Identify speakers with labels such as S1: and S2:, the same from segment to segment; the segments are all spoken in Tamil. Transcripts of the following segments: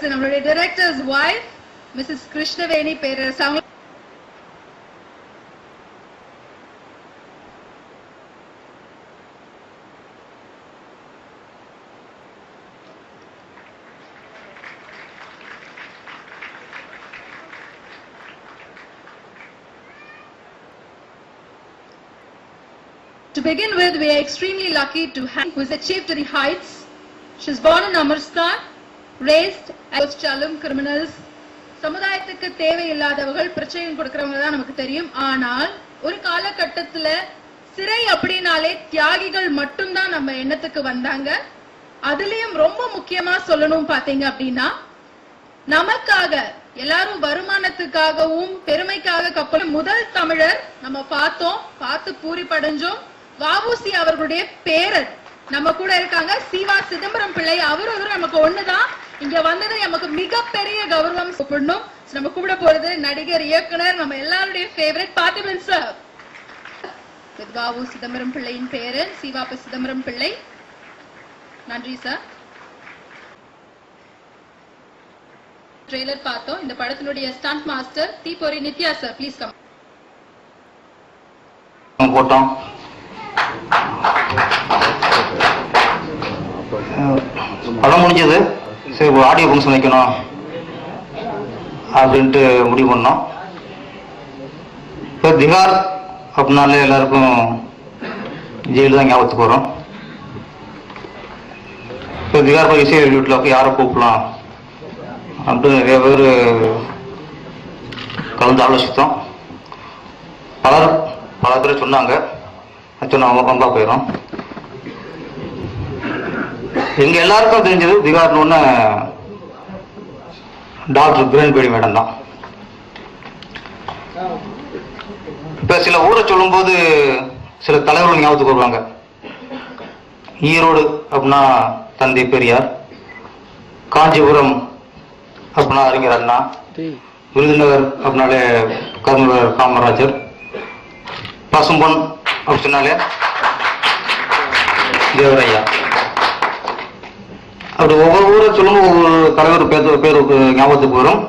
S1: பேரரசு, நம்மளுடைய டைரக்டர்ஸ் வைஃப் மிஸ்ஸஸ் கிருஷ்ணவேணி பேரரசு அவங்க To begin with, we are extremely lucky to have who has achieved the heights. She was born in Amarstan, raised as chalum criminals. சமுதாயத்துக்கு தேவையில்லாதவர்கள் பிரச்சனை கொடுக்கறவங்க தான் நமக்கு தெரியும். ஆனால் ஒரு காலகட்டத்துல சிறை அப்படினாலே தியாகிகள் மட்டும்தான் நம்ம எண்ணத்துக்கு வந்தாங்க. அதுலயும் ரொம்ப முக்கியமா சொல்லணும் பாத்தீங்க அப்படின்னா, நமக்காக எல்லாரும் வருமானத்துக்காகவும் பெருமைக்காக கப்பல் முதல் தமிழர் நம்ம பார்த்து பூரிப்படைஞ்சோம். வ.உ.சி. அவர்களுடைய பேரர் நம்ம கூட இருக்காங்க, சிவா சிதம்பரம் பிள்ளை. அவரும் நமக்கு ஒண்ணுதான். இங்க வந்தது நமக்கு மிகப்பெரிய கௌரவம் கூப்பிடணும். நம்ம கூட போறது நடிகர், இயக்குனர், நம்ம எல்லாருடைய ஃபேவரட் பார்த்திபன் சார். வ.உ. சிதம்பரம் பிள்ளையின் பேரர் சிவா சிதம்பரம் பிள்ளை. நன்றி சார். ட்ரெய்லர் பார்த்தோம். இந்த படத்தினுடைய ஸ்டண்ட் மாஸ்டர் தீபோரி நித்யா சார், ப்ளீஸ் கம்.
S2: போட்டோம். படம் முடிஞ்சது. சரி, ஆடியோ ஃபங்க்ஷன் வைக்கணும் அப்படின்ட்டு முடிவு பண்ணோம். இப்போ திகார் அப்படின்னாலே எல்லாருக்கும் ஜெயிலு தான் ஞாபகத்துக்கு வரும். இப்போ திகார் போய் இசை வீட்டில் போய் யாரை கூப்பிடலாம் அப்படின்னு நிறைய பேர் கலந்து ஆலோசித்தோம். பல பேர் சொன்னாங்க. அவங்க பம்பா போயிடும். எங்க எல்லாருக்கும் தெரிஞ்சது திகார்னு டாக்டர் கிரண்பேடி மேடம் தான். இப்ப சில ஊரை சொல்லும் போது சில தலைவர்கள் ஞாபகத்துக்கு வருவாங்க. ஈரோடு அப்படின்னா தந்தை பெரியார், காஞ்சிபுரம் அப்படின்னா அறிஞர் அண்ணா, விருதுநகர் அப்படின்னாலே கர்மவர் காமராஜர், பசும்பொன் அப்படி சொன்னாலே தேவரையா. அப்படி ஒவ்வொரு ஊரை சொல்லும் ஒவ்வொரு தலைவர் பேருக்கு ஞாபகத்துக்கு வரும்.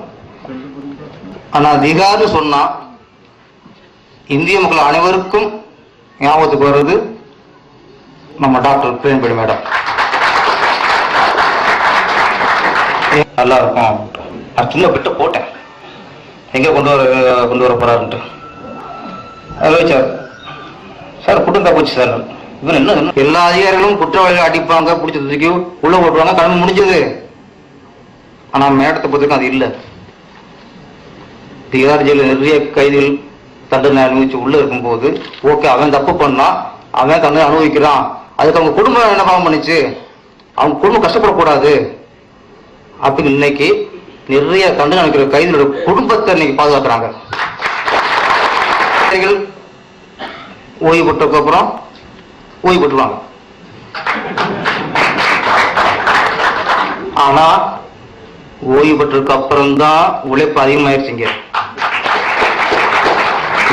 S2: ஆனா திகார்னு சொன்னா இந்திய மக்கள் அனைவருக்கும் ஞாபகத்துக்கு வர்றது நம்ம டாக்டர் கிரண்பேடி மேடம். நல்லா இருக்கும். நான் சும்மா விட்டு போட்டேன், எங்க கொண்டு வர போறாருன்ட்டு. சார் குற்றம் போச்சு சார். இவன் என்ன எல்லா அதிகாரிகளும் குற்றவாளிகள் அடிப்பாங்க, பிடிச்சி தூக்கி உள்ள போட்டுவாங்க, கடமை முடிஞ்சது. ஆனா மேடத்தை பொறுத்தவரைக்கும் அது இல்லை. திகார் ஜெயில நிறைய கைதிகள் தண்டனை அனுபவிச்சு உள்ள இருக்கும் போது ஓகே, அவன் தப்பு பண்ணா, அவன் தண்டனை அனுபவிக்கிறான், அதுக்கு அவங்க குடும்பம் என்ன பாவம் பண்ணிச்சு, அவங்க குடும்பம் கஷ்டப்படக்கூடாது அப்படின்னு இன்னைக்கு நிறைய தண்டனை அனுப்பிக்கிற கைதிகளோட குடும்பத்தை இன்னைக்கு பாதுகாக்கிறாங்க. ஓய்வு பெற்றதுக்கு அப்புறம் ஓய்வு பெற்றுவாங்க. ஆனா ஓய்வு பெற்றதுக்கு அப்புறம் தான் உழைப்பு அதிகமாயிருச்சுங்க.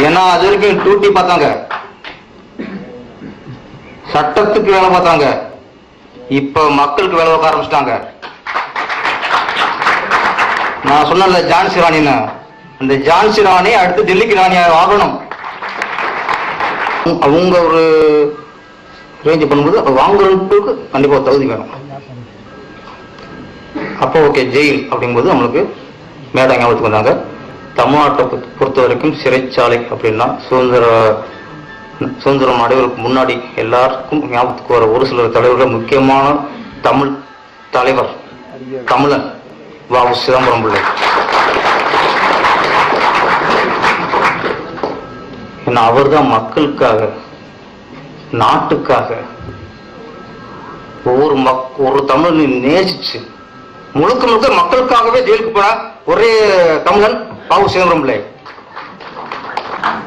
S2: ஏன்னா அது வரைக்கும் டியூட்டி பார்த்தாங்க, சட்டத்துக்கு வேலை பார்த்தாங்க. இப்ப மக்களுக்கு வேலை பார்க்க ஆரம்பிச்சிட்டாங்க. நான் சொன்ன ஜான்சி ராணின்னு, அந்த ஜான்சி ராணி அடுத்து டெல்லிக்கு ராணியாக ஆகணும். அவங்க ஒரு ரேஞ்ச் பண்ணும்போது வாங்குறதுக்கு கண்டிப்பா தகுதி வேணும். அப்போ ஓகே, ஜெயில் அப்படிங்கும்போது நம்மளுக்கு மேடம் ஞாபகத்துக்கு வந்தாங்க. தமிழ்நாட்டை பொறுத்த வரைக்கும் சிறைச்சாலை அப்படின்னா சுதந்திரம் அடைவதற்கு முன்னாடி எல்லாருக்கும் ஞாபகத்துக்கு வர ஒரு சில தலைவர்கள், முக்கியமான தமிழ் தலைவர் தமிழன் வ.உ. சிதம்பரம் பிள்ளை. ஏன்னா அவர் தான் மக்களுக்காக, நாட்டுக்காக, ஒரு தமிழனை நேசிச்சு முழுக்க முழுக்க மக்களுக்காகவே ஜெயிலுக்கு போன ஒரே தமிழன் வ.உ. சிதம்பரம் பிள்ளை.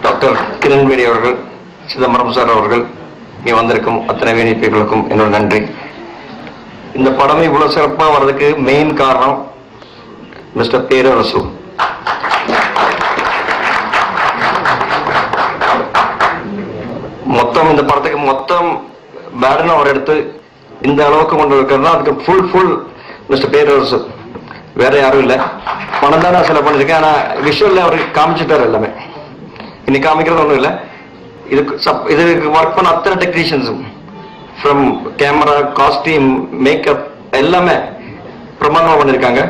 S3: டாக்டர் கிரண்பேடி அவர்கள், சிதம்பரம் சார் அவர்கள், இங்கே வந்திருக்கும் அத்தனை வேணிப்பைகளுக்கும் என்னோட நன்றி. இந்த படமே இவ்வளவு சிறப்பாக வர்றதுக்கு மெயின் காரணம் மிஸ்டர் பேரரசு. மொத்தம் இந்த படத்துக்கு மொத்தம் பேடன் அவர் எடுத்து இந்த அளவுக்கு கொண்டு இருக்கிறதா அதுக்கு ஃபுல் மிஸ்டர் பேரரசு. வேற யாரும் இல்லை. பணம் தான் நான் செலவு பண்ணிருக்கேன். ஆனா விஷுவல்ல அவருக்கு காமிச்சிட்டாரு எல்லாமே. இன்னைக்கு காமிக்கிறது ஒன்றும் இல்லை. இதுக்கு ஒர்க் பண்ண அத்தனை டெக்னீஷியன்ஸும் ஃப்ரம் கேமரா, காஸ்டியூம், மேக்கப் எல்லாமே பிரமாதமா பண்ணிருக்காங்க.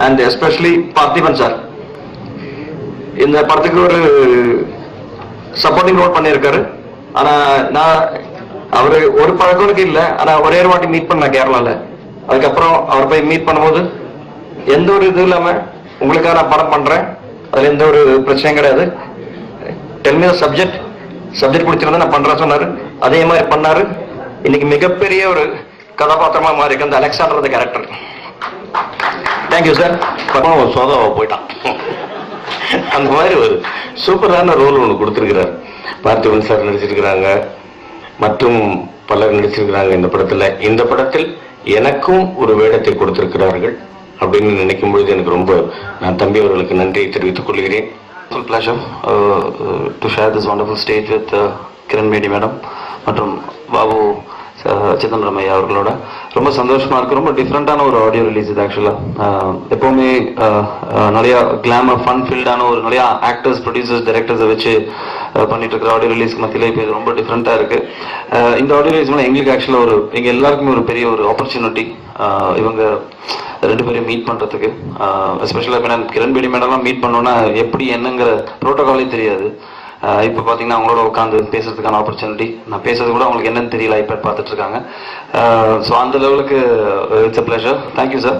S3: அண்ட் எஸ்பெஷலி பார்த்திபன் சார் இந்த படத்துக்கு ஒரு சப்போர்ட்டிங் ரோல் பண்ணியிருக்காரு. ஆனா நான் அவரு ஒரு பழக்கம் இல்லை. ஆனா ஒரே ஒரு வாட்டி மீட் பண்ண கேரளால. அதுக்கப்புறம் அவர் போய் மீட் பண்ணும்போது எந்த ஒரு இது இல்லாம உங்களுக்காக நான் படம் பண்றேன், அதுல எந்த ஒரு பிரச்சனையும் கிடையாது, டெல் மீ தி சப்ஜெக்ட் பிடிச்சிருந்தா நான் பண்றேன் சொன்னாரு. அதே மாதிரி பண்ணாரு. இன்னைக்கு மிகப்பெரிய ஒரு கதாபாத்திரமா மாறி இருக்கு அந்த அலெக்சாண்டர் கேரக்டர். Thank you sir.
S4: ஒரு சோதாவை போயிட்டான். அந்த மாதிரி ஒரு சூப்பரான ரோல் ஒன்று கொடுத்துருக்கிறார். பார்த்திபன் சார் நடிச்சிருக்கிறாங்க, மற்றும் பலர் நடிச்சிருக்கிறாங்க இந்த படத்துல. இந்த படத்தில் எனக்கும் ஒரு வேடத்தை கொடுத்திருக்கிறார்கள் அப்படின்னு நினைக்கும் பொழுது எனக்கு ரொம்ப, நான் தம்பி அவர்களுக்கு நன்றியை தெரிவித்துக் கொள்கிறேன்.
S2: Pleasure to share this wonderful stage with Kiran Bedi madam மற்றும் பாபு சிதம்பரம் ஐயா அவர்களோட. ரொம்ப சந்தோஷமா இருக்கு. ரொம்ப டிஃப்ரெண்டான ஒரு ஆடியோ ரிலீஸ் இது. ஆக்சுவலா எப்பவுமே நிறைய கிளாமர் ஃபன் ஃபீல்டான ஒரு நிறைய ஆக்டர்ஸ், ப்ரொடியூசர்ஸ், டைரக்டர்ஸை வச்சு பண்ணிட்டு இருக்கிற ஆடியோ ரிலீஸ்க்கு மத்தியில இப்போ இது ரொம்ப டிஃப்ரெண்டா இருக்கு. இந்த ஆடியோ ரிலீஸ் மூலம் எங்களுக்கு ஆக்சுவலா எங்க எல்லாருக்குமே ஒரு பெரிய ஒரு ஆப்பர்ச்சுனிட்டி. இவங்க ரெண்டு பேரையும் மீட் பண்றதுக்கு, எஸ்பெஷலா இப்போ நான் கிரண் பேடி மேடம்லாம் மீட் பண்ணோன்னா எப்படி என்னங்கிற ப்ரோட்டோகாலே தெரியாது. இப்போ பார்த்தீங்கன்னா அவங்களோட உட்காந்து பேசுறதுக்கான ஆப்பர்ச்சுனிட்டி, நான் பேசுறது கூட அவங்களுக்கு என்னன்னு தெரியல, ஐபேட் பார்த்துட்டு இருக்காங்க. ஸோ அந்த லெவலுக்கு it's a pleasure. Thank you sir.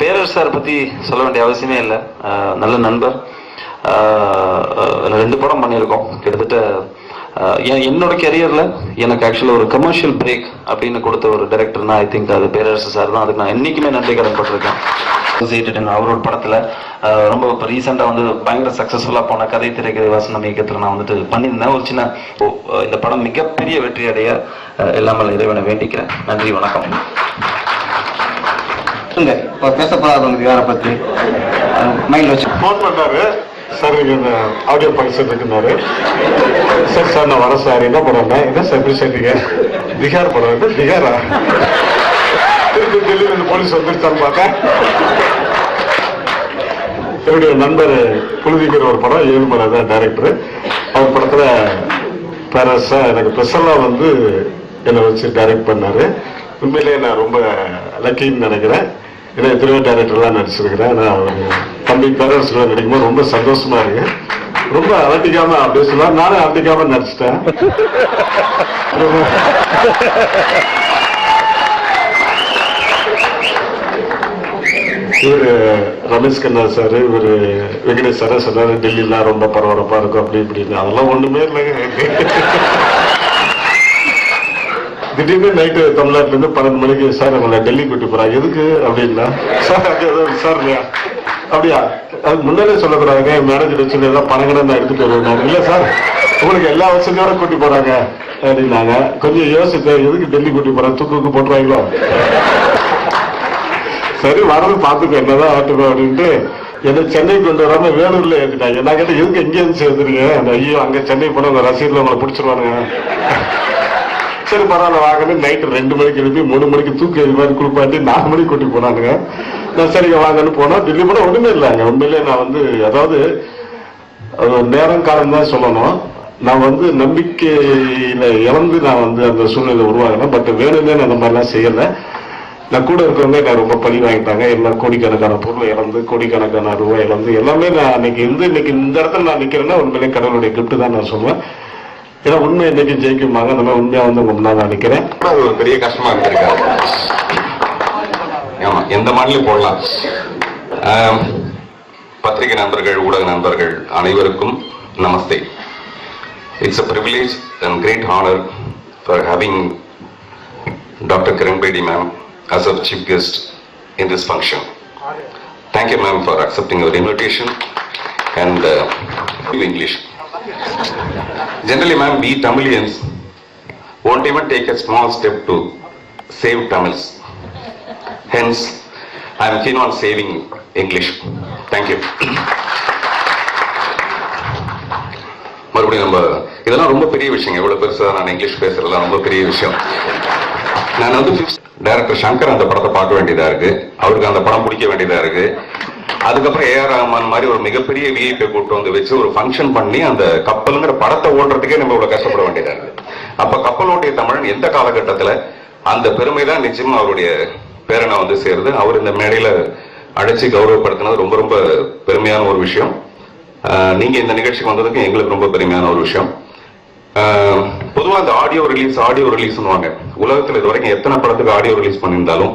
S2: Perarasu sir பற்றி சொல்ல வேண்டிய அவசியமே இல்லை. நல்ல நண்பர். 2 படம் பண்ணியிருக்கோம். கிட்டத்தட்ட என்னோட கெரியர்ல எனக்கு ஆக்சுவலாக ஒரு கமர்ஷியல் பிரேக் அப்படின்னு கொடுத்த ஒரு டைரக்டர்னா ஐ திங்க் அது பேரரசு சார் தான். அதுக்கு நான் என்னைக்குமே நன்றி கடன் பட்டிருக்கேன். அவரோட படத்துல ரொம்ப இப்போ ரீசெண்டாக வந்து பயங்கர சக்சஸ்ஃபுல்லாக போன கதை திரைக்கதை வசனம் இயக்கத்தில் நான் வந்துட்டு பண்ணியிருந்தேன். ஒரு சின்ன இந்த படம் மிகப்பெரிய வெற்றி அடைய எல்லாமல் இறைவனை வேண்டிக்கிறேன். நன்றி, வணக்கம். பேசப்படாதவங்களுக்கு யாரை பற்றி மைண்ட் வச்சு
S5: ஃபோன் பண்ணாரு. சார் நீங்கள் இந்த ஆடியோ ஃபங்க்ஷன் இருக்குன்னாரு. சார் நான் வரேன் சார். என்ன படம்? என்ன சார் எப்படி சொல்றீங்க? திகார் படம். திகாரா? திருப்பி டெல்லியில போலீஸ் வந்துருச்சான்னு பார்த்தேன். என்னுடைய நண்பர் புழுதிக்கிற ஒரு படம், ஏழுமலை தான் டைரக்டர். அவர் படத்துல பேரரசா எனக்கு ஸ்பெஷலா வந்து என்னை வச்சு டைரக்ட் பண்ணாரு. உண்மையிலேயே நான் ரொம்ப லக்கின்னு நினைக்கிறேன். ஏன்னா எத்தனையோ டைரக்டர்லாம் நடிச்சிருக்கிறேன். நான் தம்பி பேரரசுல நடிக்கும்போது ரொம்ப சந்தோஷமா இருக்கு. ரொம்ப அலட்டிக்காம அப்படியே சொல்லுவார். நானும் அலட்டிக்காம நடிச்சிட்டேன். இவரு ரமேஷ் கண்ணா சார், இவரு வெங்கடேஷ் சார் சொன்னாரு டெல்லிலாம் ரொம்ப பரபரப்பா இருக்கும் அப்படி இப்படின்னு. அதெல்லாம் ஒண்ணுமே இல்லைங்க. திடீர்னு நைட்டு தமிழ்நாட்டுல இருந்து 12 மணிக்கு சார் உங்களை டெல்லி கூட்டி போறாங்க. எதுக்கு அப்படின்னா, சார் அது சார் இல்லையா அப்படியா, அது முன்னாலே சொல்லக்கூடாதுங்க, மேனேஜர் வச்சு ஏதாவது பணங்கன்னு நான் எடுத்துட்டு வருவேன். இல்ல சார் உங்களுக்கு எல்லா வசதியோட கூட்டி போறாங்க அப்படின்னாங்க. கொஞ்சம் யோசித்தேன், எதுக்கு டெல்லி கூட்டி போறாங்க, தூக்கு போட்டுருவாங்களோ. சரி வரது பார்த்துக்கோ என்னதான் ஆட்டுக்கோ அப்படின்ட்டு என்ன சென்னை கொண்டு வராம வேலூர்ல ஏற்றிட்டாங்க. நான் கேட்டேன் எதுக்கு எங்கே இருந்து சேர்ந்துருங்க? ஐயோ அங்க சென்னை போன உங்க ரசீதுல உங்களை பிடிச்சிருவானுங்க. சரி பரவாயில்ல வாங்கன்னு நைட்டு 2 மணிக்கு எழுப்பி 3 மணிக்கு தூக்கி இது மாதிரி குளிப்பாட்டி 4 மணிக்கு கூட்டி போனானுங்க. நான் சரிங்க வாங்கன்னு போனோம். டெல்லி போனா ஒண்ணுமே இல்லைங்க. உண்மையிலே நான் வந்து அதாவது நேரம் காலம் தான் சொல்லணும். நான் வந்து நம்பிக்கையில இழந்து நான் வந்து அந்த சூழ்நிலை உருவாகினேன். பட் வேணும்னே நான் அந்த மாதிரிலாம் செய்யலை. நான் கூட இருக்கவங்க நான் ரொம்ப பழி வாங்கிட்டாங்க. எல்லாம் கோடிக்கணக்கான பொருளை இழந்து, கோடிக்கணக்கான ரூபாய் இழந்து, எல்லாமே நான் இன்னைக்கு இந்த இடத்துல நான் நிக்கிறேன்னா உண்மையிலே கடவுளுடைய கிஃப்ட் தான் நான் சொல்லுவேன். ஏன்னா உண்மை இன்னைக்கு ஜெயிக்குமாங்க. அந்த மாதிரி உண்மையா வந்து உங்க முன்னாள் நான் நிக்கிறேன்.
S3: அது ஒரு பெரிய கஷ்டமா இருந்திருக்காரு. ஆமா, எந்த மாநிலம் போடலாம். பத்திரிகை நண்பர்கள், ஊடக நண்பர்கள் அனைவருக்கும் நமஸ்தே. It's a privilege and great honor for having Dr. Kiran Bedi ma'am as our chief guest in this function. Thank you ma'am for accepting our invitation and English. Generally ma'am, we Tamilians won't even take a small step to save Tamils. Hence, I am keen on saving English. Thank you. மறுபடியும் நம்ம இதெல்லாம் ரொம்ப பெரிய விஷயம். எவ்வளவு பெருசா நான் இங்கிலீஷ் பேசுறதுலாம் ரொம்ப பெரிய விஷயம். நான் வந்து
S6: டைரக்டர் சங்கர் அந்த படத்தை பார்க்க வேண்டியதா இருக்கு, அவருக்கு அந்த படம் பிடிக்க வேண்டியதா இருக்கு. அதுக்கப்புறம் ஏஆர் ரஹ்மான் மாதிரி ஒரு மிகப்பெரிய விஐபி கூட்டு வந்து வச்சு ஒரு ஃபங்க்ஷன் பண்ணி அந்த கப்பலுங்கிற படத்தை ஓடுறதுக்கே நம்ம இவ்வளவு கஷ்டப்பட வேண்டியதா இருக்கு. அப்ப கப்பல் ஓட்டிய தமிழன் எந்த காலகட்டத்துல அந்த பெருமை தான் நிச்சயமா அவருடைய பேரனை வந்து சேருது. அவர் இந்த மேடையில அழைச்சி கௌரவப்படுத்தினது ரொம்ப ரொம்ப பெருமையான ஒரு விஷயம். நீங்க இந்த நிகழ்ச்சிக்கு வந்ததுக்கு எங்களுக்கு ரொம்ப பெருமையான ஒரு விஷயம். பொதுவா இந்த ஆடியோ ரிலீஸ் உலகத்துல இது வரைக்கும் எத்தனை படத்துக்கு ஆடியோ ரிலீஸ் பண்ணியிருந்தாலும்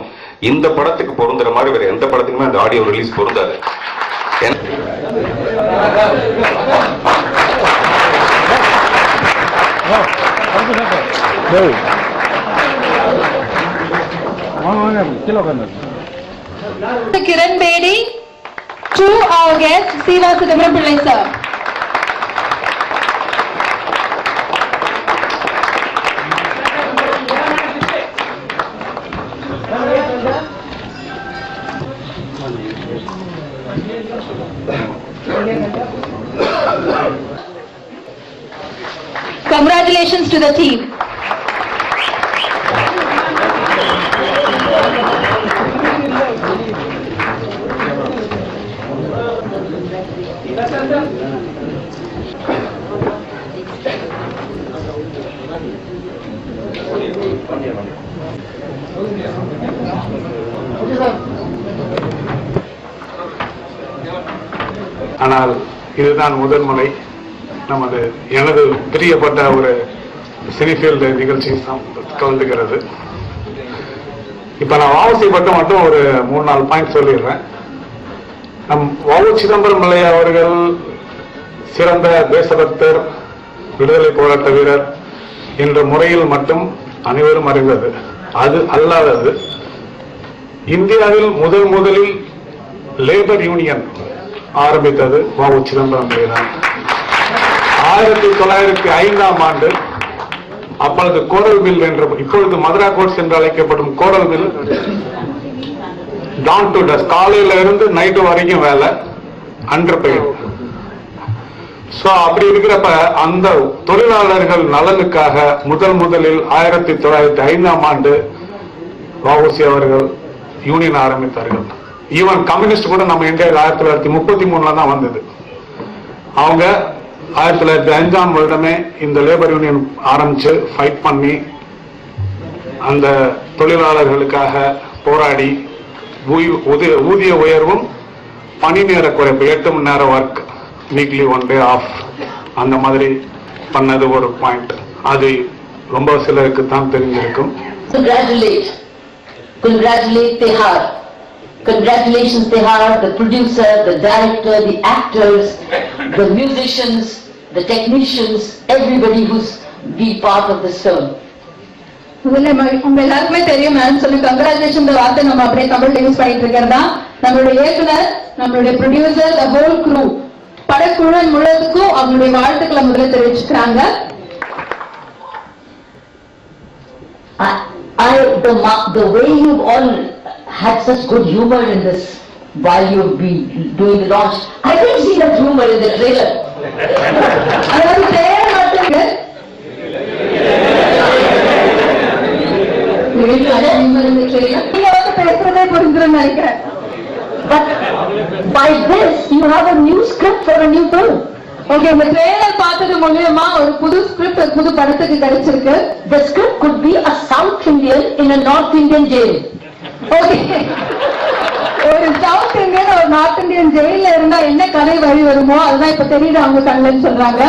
S6: இந்த படத்துக்கு பொருந்துற மாதிரி வேற எந்த படத்துக்குமே அந்த ஆடியோ ரிலீஸ் பொருந்தாது.
S1: Kiran Bedi, to our guest, Siva Sidamram Pillai sir. Congratulations to the team.
S5: ஆனால் இதுதான் முதல் முறை நமது எனது பிரியப்பட்ட ஒரு சினிஃபீல்டு நிகழ்ச்சி கலந்துக்கிறது. இப்ப நான் வாவசி பட்டம் மட்டும் ஒரு 3-4 பாயிண்ட் சொல்லிடுறேன். நம் வ.உ. சிதம்பரம் பிள்ளை அவர்கள் சிறந்த தேசபக்தர், விடுதலை போராட்ட வீரர் என்ற முறையில் மட்டும் அனைவரும் அறிந்தது. அது அல்லாதது இந்தியாவில் முதலில் லேபர் யூனியன் ஆரம்பித்தது வ.உ. சிதம்பரம் பிள்ளை தான். 1905ஆம் ஆண்டு அப்பொழுது கோரல் பில் என்ற, இப்பொழுது மதுரா கோட்ஸ் என்று அழைக்கப்படும் கோரல் பில், டவுன் டு டஸ்க், காலையில இருந்து நைட்டு வரைக்கும் வேலை, அண்டர் பெய்டு. சோ அப்படி இருக்கிறப்ப அந்த தொழிலாளர்கள் நலனுக்காக முதலில் 1905ஆம் ஆண்டு வ.உ.சி. அவர்கள் யூனியன் ஆரம்பித்தார்கள். ஈவன் கம்யூனிஸ்ட் கூட நம்ம இந்தியாவில் 1933 தான் வந்தது. அவங்க 1905ஆம் வருடமே இந்த லேபர் யூனியன் ஆரம்பிச்சு ஃபைட் பண்ணி அந்த தொழிலாளர்களுக்காக போராடி ஊதிய உயர்வும் பணி நேர குறைப்பு, 8 மணி நேரம் ஒர்க், வீக்லி 1 day ஆஃப், அந்த மாதிரி பண்ணது ஒரு பாயிண்ட். அது ரொம்ப சிலருக்கு தான் தெரிஞ்சிருக்கும்.
S7: Congratulate Tehar. Congratulations Tehar, the producer, the director, the actors, the musicians, the technicians, everybody who's been part of this film.
S1: உங்க எல்லாருக்குமே தெரியும் மேம் சொல்லி கங்க்ராச்சுலேஷன் வார்த்தை நம்ம அப்படியே தமிழ்ல யூஸ் பண்ணிட்டு இருக்கிறதா. நம்மளுடைய இயக்குனர், நம்மளுடைய ப்ரொடியூசர், the whole crew, படக்குழு முழுவதுக்கும் அவங்களுடைய வாழ்த்துக்களை முதல்ல தெரிவிச்சுக்கிறாங்க.
S7: The way you've all had such good humor in this while you've been doing the launch, I didn't see that humor in the trailer.
S1: அதாவது பேர் மட்டும் பேசுறதே புரிஞ்சுன்னு நினைக்கிறேன்.
S7: But by this you have a new script for a new film.
S1: Okay, இந்த ட்ரெய்லர் பார்த்தது மூலமா ஒரு புது ஸ்கிரிப்ட், புது படத்துக்கு கிடைச்சிருக்கு.
S7: The script could be a South Indian in a North Indian jail.
S1: Okay, ஒரு சவுத் இந்தியன் ஒரு நார்த் இந்தியன் ஜெயில இருந்தா என்ன கதை வழி வருமோ அதுதான் இப்ப தெரியுது அவங்க கண்ணுன்னு சொல்றாங்க.